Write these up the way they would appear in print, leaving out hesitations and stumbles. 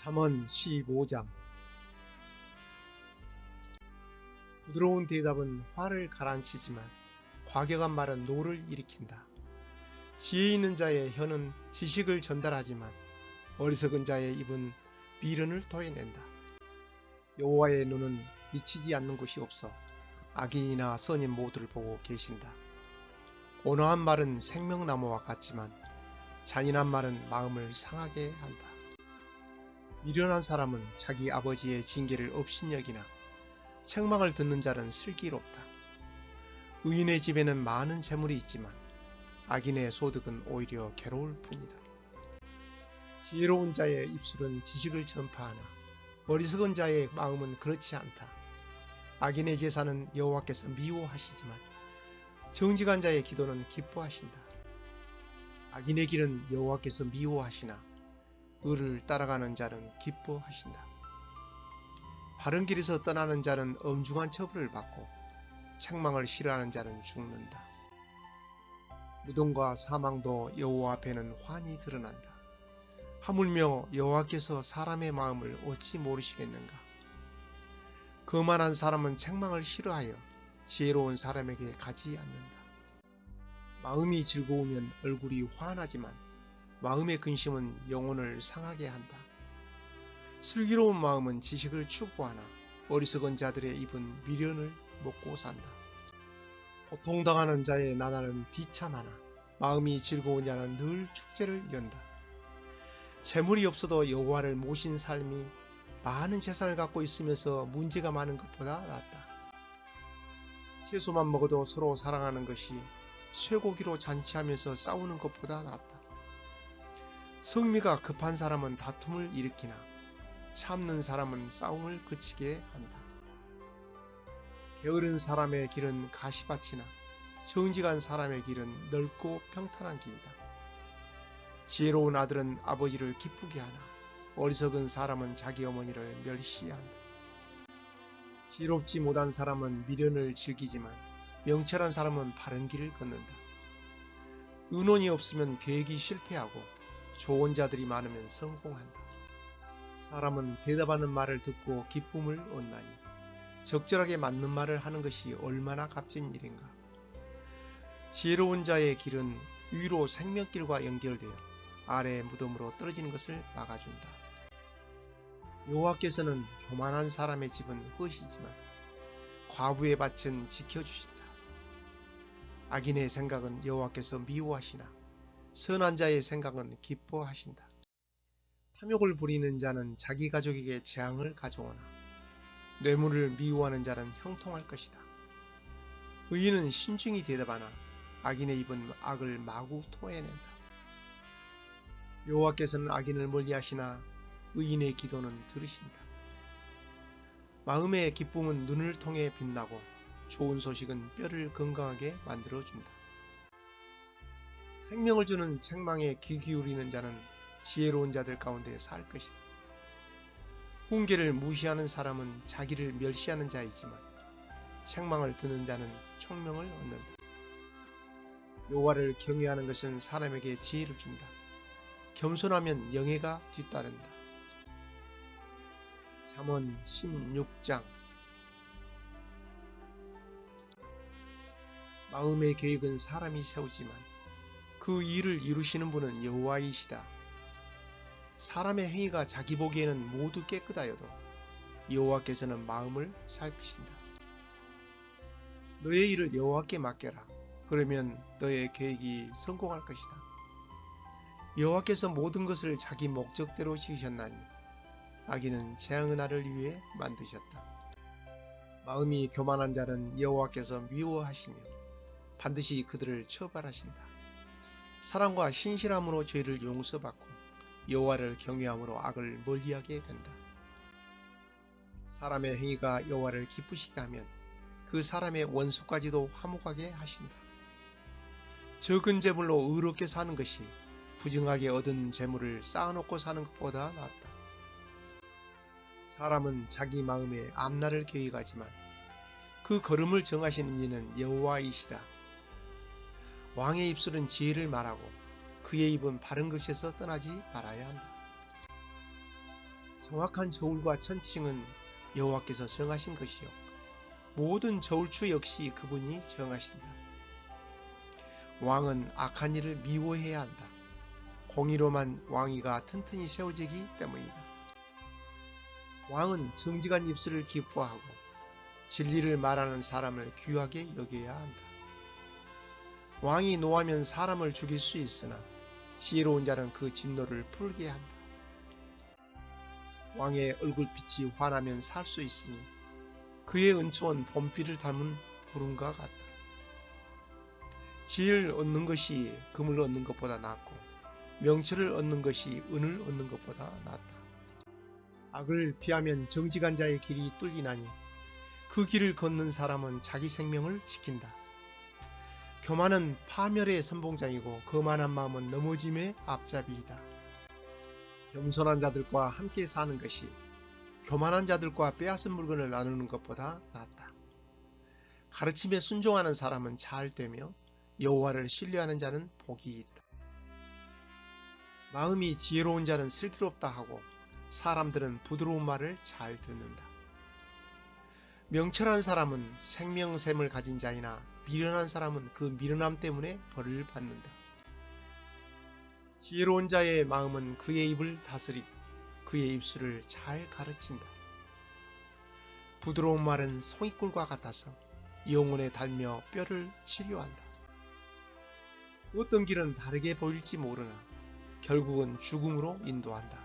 잠언 15장. 부드러운 대답은 화를 가라앉히지만 과격한 말은 노를 일으킨다. 지혜 있는 자의 혀는 지식을 전달하지만 어리석은 자의 입은 미련을 토해낸다. 여호와의 눈은 미치지 않는 곳이 없어 악인이나 선인 모두를 보고 계신다. 온화한 말은 생명나무와 같지만 잔인한 말은 마음을 상하게 한다. 미련한 사람은 자기 아버지의 징계를 업신여기나 책망을 듣는 자는 슬기롭다. 의인의 집에는 많은 재물이 있지만 악인의 소득은 오히려 괴로울 뿐이다. 지혜로운 자의 입술은 지식을 전파하나 어리석은 자의 마음은 그렇지 않다. 악인의 제사는 여호와께서 미워하시지만 정직한 자의 기도는 기뻐하신다. 악인의 길은 여호와께서 미워하시나 의를 따라가는 자는 기뻐하신다. 바른 길에서 떠나는 자는 엄중한 처벌을 받고 책망을 싫어하는 자는 죽는다. 무덤과 사망도 여호와 앞에는 환히 드러난다. 하물며 여호와께서 사람의 마음을 어찌 모르시겠는가? 거만한 사람은 책망을 싫어하여 지혜로운 사람에게 가지 않는다. 마음이 즐거우면 얼굴이 환하지만 마음의 근심은 영혼을 상하게 한다. 슬기로운 마음은 지식을 추구하나 어리석은 자들의 입은 미련을 먹고 산다. 고통당하는 자의 나날은 비참하나 마음이 즐거운 자는 늘 축제를 연다. 재물이 없어도 여호와를 모신 삶이 많은 재산을 갖고 있으면서 문제가 많은 것보다 낫다. 채소만 먹어도 서로 사랑하는 것이 쇠고기로 잔치하면서 싸우는 것보다 낫다. 성미가 급한 사람은 다툼을 일으키나 참는 사람은 싸움을 그치게 한다. 게으른 사람의 길은 가시밭이나 정직한 사람의 길은 넓고 평탄한 길이다. 지혜로운 아들은 아버지를 기쁘게 하나 어리석은 사람은 자기 어머니를 멸시한다. 지혜롭지 못한 사람은 미련을 즐기지만 명철한 사람은 바른 길을 걷는다. 의논이 없으면 계획이 실패하고 좋은 자들이 많으면 성공한다. 사람은 대답하는 말을 듣고 기쁨을 얻나니 적절하게 맞는 말을 하는 것이 얼마나 값진 일인가. 지혜로운 자의 길은 위로 생명길과 연결되어 아래 무덤으로 떨어지는 것을 막아준다. 여호와께서는 교만한 사람의 집은 헛이지만 과부의 밭은 지켜주신다. 악인의 생각은 여호와께서 미워하시나 선한 자의 생각은 기뻐하신다. 탐욕을 부리는 자는 자기 가족에게 재앙을 가져오나 뇌물을 미워하는 자는 형통할 것이다. 의인은 신중히 대답하나 악인의 입은 악을 마구 토해낸다. 여호와께서는 악인을 멀리하시나 의인의 기도는 들으신다. 마음의 기쁨은 눈을 통해 빛나고 좋은 소식은 뼈를 건강하게 만들어준다. 생명을 주는 책망에 귀 기울이는 자는 지혜로운 자들 가운데 살 것이다. 훈계를 무시하는 사람은 자기를 멸시하는 자이지만 책망을 듣는 자는 총명을 얻는다. 여호와를 경외하는 것은 사람에게 지혜를 준다. 겸손하면 영예가 뒤따른다. 잠언 16장. 마음의 계획은 사람이 세우지만 그 일을 이루시는 분은 여호와이시다. 사람의 행위가 자기 보기에는 모두 깨끗하여도 여호와께서는 마음을 살피신다. 너의 일을 여호와께 맡겨라. 그러면 너의 계획이 성공할 것이다. 여호와께서 모든 것을 자기 목적대로 지으셨나니 악인은 재앙의 날을 위해 만드셨다. 마음이 교만한 자는 여호와께서 미워하시며 반드시 그들을 처벌하신다. 사랑과 신실함으로 죄를 용서받고 여호와를 경외함으로 악을 멀리하게 된다. 사람의 행위가 여호와를 기쁘시게 하면 그 사람의 원수까지도 화목하게 하신다. 적은 재물로 의롭게 사는 것이 부정하게 얻은 재물을 쌓아놓고 사는 것보다 낫다. 사람은 자기 마음에 앞날을 계획하지만 그 걸음을 정하시는 이는 여호와이시다. 왕의 입술은 지혜를 말하고 그의 입은 바른 것에서 떠나지 말아야 한다. 정확한 저울과 천칭은 여호와께서 정하신 것이요 모든 저울추 역시 그분이 정하신다. 왕은 악한 일을 미워해야 한다. 공의로만 왕위가 튼튼히 세워지기 때문이다. 왕은 정직한 입술을 기뻐하고 진리를 말하는 사람을 귀하게 여겨야 한다. 왕이 노하면 사람을 죽일 수 있으나 지혜로운 자는 그 진노를 풀게 한다. 왕의 얼굴빛이 환하면 살 수 있으니 그의 은총은 봄비를 닮은 구름과 같다. 지혜를 얻는 것이 금을 얻는 것보다 낫고 명철을 얻는 것이 은을 얻는 것보다 낫다. 악을 피하면 정직한 자의 길이 뚫리나니 그 길을 걷는 사람은 자기 생명을 지킨다. 교만은 파멸의 선봉장이고 거만한 마음은 넘어짐의 앞잡이이다. 겸손한 자들과 함께 사는 것이 교만한 자들과 빼앗은 물건을 나누는 것보다 낫다. 가르침에 순종하는 사람은 잘 되며 여호와를 신뢰하는 자는 복이 있다. 마음이 지혜로운 자는 슬기롭다 하고 사람들은 부드러운 말을 잘 듣는다. 명철한 사람은 생명샘을 가진 자이나 미련한 사람은 그 미련함 때문에 벌을 받는다. 지혜로운 자의 마음은 그의 입을 다스리고 그의 입술을 잘 가르친다. 부드러운 말은 송이꿀과 같아서 영혼에 달며 뼈를 치료한다. 어떤 길은 다르게 보일지 모르나 결국은 죽음으로 인도한다.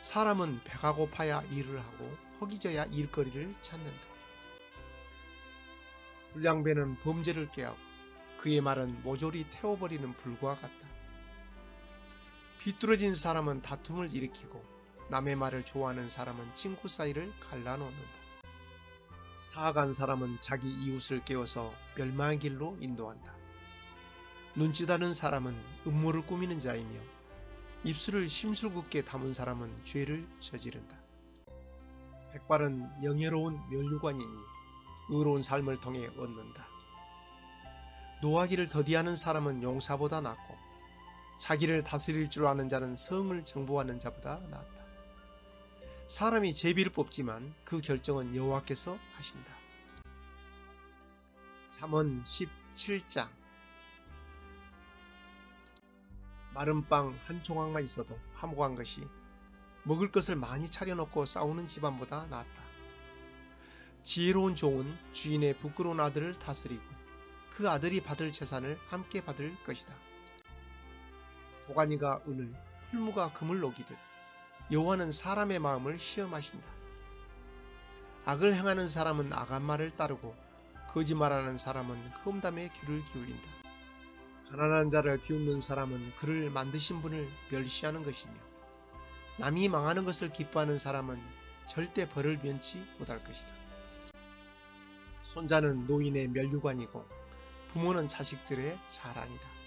사람은 배가 고파야 일을 하고 허기져야 일거리를 찾는다. 불량배는 범죄를 꾀하고 그의 말은 모조리 태워버리는 불과 같다. 비뚤어진 사람은 다툼을 일으키고 남의 말을 좋아하는 사람은 친구 사이를 갈라놓는다. 사악한 사람은 자기 이웃을 깨워서 멸망의 길로 인도한다. 눈짓하는 사람은 음모를 꾸미는 자이며 입술을 심술궂게 담은 사람은 죄를 저지른다. 백발은 영예로운 면류관이니 의로운 삶을 통해 얻는다. 노하기를 더디하는 사람은 용사보다 낫고 자기를 다스릴 줄 아는 자는 성을 정보하는 자보다 낫다. 사람이 제비를 뽑지만 그 결정은 여호와께서 하신다. 잠언 17장. 마른 빵 한 조각만 있어도 화목한 것이 먹을 것을 많이 차려놓고 싸우는 집안보다 낫다. 지혜로운 종은 주인의 부끄러운 아들을 다스리고 그 아들이 받을 재산을 함께 받을 것이다. 도가니가 은을, 풀무가 금을 녹이듯 여호와는 사람의 마음을 시험하신다. 악을 행하는 사람은 악한 말을 따르고 거짓말하는 사람은 험담에 귀를 기울인다. 가난한 자를 비웃는 사람은 그를 만드신 분을 멸시하는 것이며 남이 망하는 것을 기뻐하는 사람은 절대 벌을 면치 못할 것이다. 손자는 노인의 면류관이고 부모는 자식들의 자랑이다.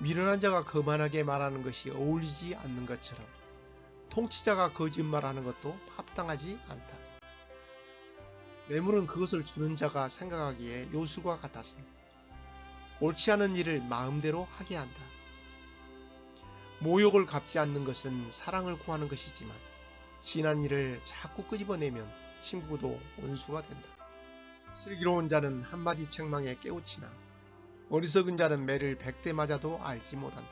미련한 자가 거만하게 말하는 것이 어울리지 않는 것처럼 통치자가 거짓말하는 것도 합당하지 않다. 뇌물은 그것을 주는 자가 생각하기에 요술과 같아서 옳지 않은 일을 마음대로 하게 한다. 모욕을 갚지 않는 것은 사랑을 구하는 것이지만 지난 일을 자꾸 끄집어내면 친구도 원수가 된다. 슬기로운 자는 한마디 책망에 깨우치나 어리석은 자는 매를 100대 맞아도 알지 못한다.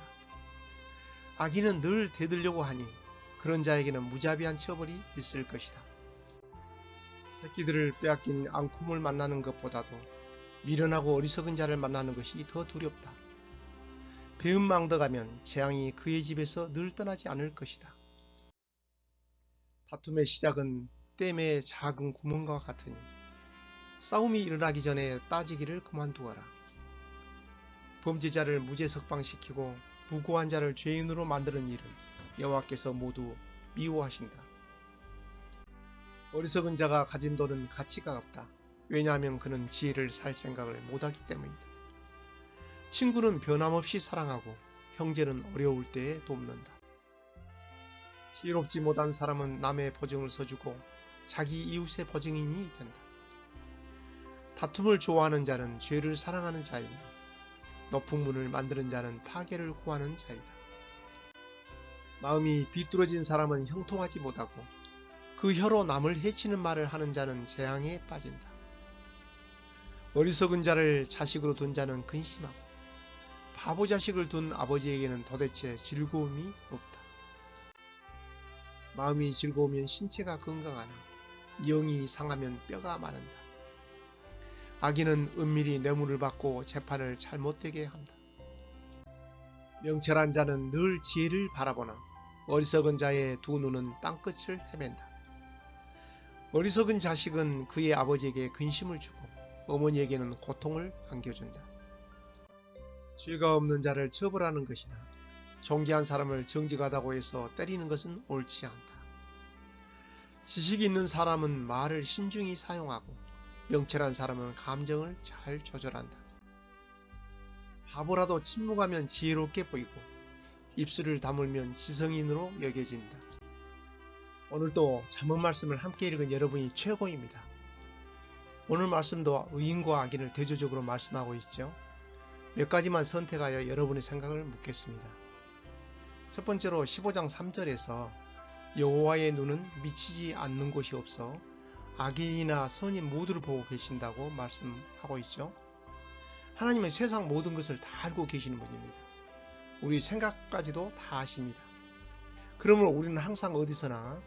악인은 늘 대들려고 하니 그런 자에게는 무자비한 처벌이 있을 것이다. 새끼들을 빼앗긴 앙콤을 만나는 것보다도 미련하고 어리석은 자를 만나는 것이 더 두렵다. 배은망덕하면 재앙이 그의 집에서 늘 떠나지 않을 것이다. 다툼의 시작은 댐의 작은 구멍과 같으니 싸움이 일어나기 전에 따지기를 그만두어라. 범죄자를 무죄 석방시키고 무고한 자를 죄인으로 만드는 일은 여호와께서 모두 미워하신다. 어리석은 자가 가진 돈은 가치가 없다. 왜냐하면 그는 지혜를 살 생각을 못하기 때문이다. 친구는 변함없이 사랑하고 형제는 어려울 때에 돕는다. 지혜롭지 못한 사람은 남의 보증을 서주고 자기 이웃의 보증인이 된다. 다툼을 좋아하는 자는 죄를 사랑하는 자이며 높은 문을 만드는 자는 파괴를 구하는 자이다. 마음이 비뚤어진 사람은 형통하지 못하고 그 혀로 남을 해치는 말을 하는 자는 재앙에 빠진다. 어리석은 자를 자식으로 둔 자는 근심하고 바보 자식을 둔 아버지에게는 도대체 즐거움이 없다. 마음이 즐거우면 신체가 건강하나 영이 상하면 뼈가 마른다. 악인은 은밀히 뇌물을 받고 재판을 잘못되게 한다. 명철한 자는 늘 지혜를 바라보나 어리석은 자의 두 눈은 땅끝을 헤맨다. 어리석은 자식은 그의 아버지에게 근심을 주고 어머니에게는 고통을 안겨준다. 죄가 없는 자를 처벌하는 것이나 존귀한 사람을 정직하다고 해서 때리는 것은 옳지 않다. 지식이 있는 사람은 말을 신중히 사용하고 명철한 사람은 감정을 잘 조절한다. 바보라도 침묵하면 지혜롭게 보이고 입술을 다물면 지성인으로 여겨진다. 오늘도 잠언 말씀을 함께 읽은 여러분이 최고입니다. 오늘 말씀도 의인과 악인을 대조적으로 말씀하고 있죠. 몇 가지만 선택하여 여러분의 생각을 묻겠습니다. 첫 번째로 15장 3절에서 여호와의 눈은 미치지 않는 곳이 없어 악인이나 선인 모두를 보고 계신다고 말씀하고 있죠. 하나님은 세상 모든 것을 다 알고 계시는 분입니다. 우리 생각까지도 다 아십니다. 그러므로 우리는 항상 어디서나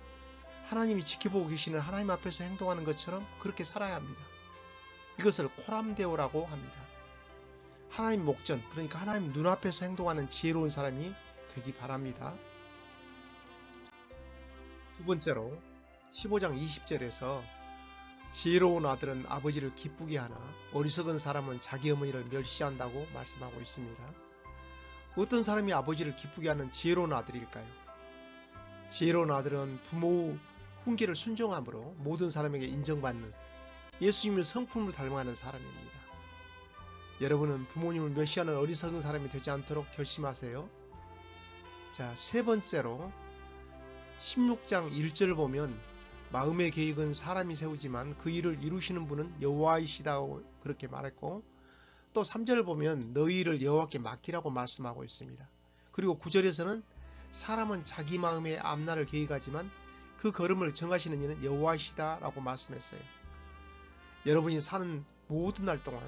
하나님이 지켜보고 계시는 하나님 앞에서 행동하는 것처럼 그렇게 살아야 합니다. 이것을 코람데오라고 합니다. 하나님 목전, 그러니까 하나님 눈앞에서 행동하는 지혜로운 사람이 되기 바랍니다. 두 번째로 15장 20절에서 지혜로운 아들은 아버지를 기쁘게 하나 어리석은 사람은 자기 어머니를 멸시한다고 말씀하고 있습니다. 어떤 사람이 아버지를 기쁘게 하는 지혜로운 아들일까요? 지혜로운 아들은 부모 훈계를 순종함으로 모든 사람에게 인정받는 예수님의 성품을 닮아가는 사람입니다. 여러분은 부모님을 멸시하는 어리석은 사람이 되지 않도록 결심하세요. 자, 세 번째로 16장 1절을 보면 마음의 계획은 사람이 세우지만 그 일을 이루시는 분은 여호와이시다고 그렇게 말했고, 또 3절을 보면 너희 일을 여호와께 맡기라고 말씀하고 있습니다. 그리고 9절에서는 사람은 자기 마음의 앞날을 계획하지만 그 걸음을 정하시는 이는 여호와이시다라고 말씀했어요. 여러분이 사는 모든 날 동안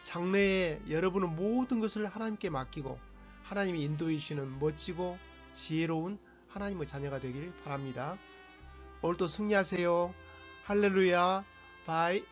장래에 여러분은 모든 것을 하나님께 맡기고 하나님이 인도해 주시는 멋지고 지혜로운 하나님의 자녀가 되길 바랍니다. 오늘도 승리하세요. 할렐루야. 바이.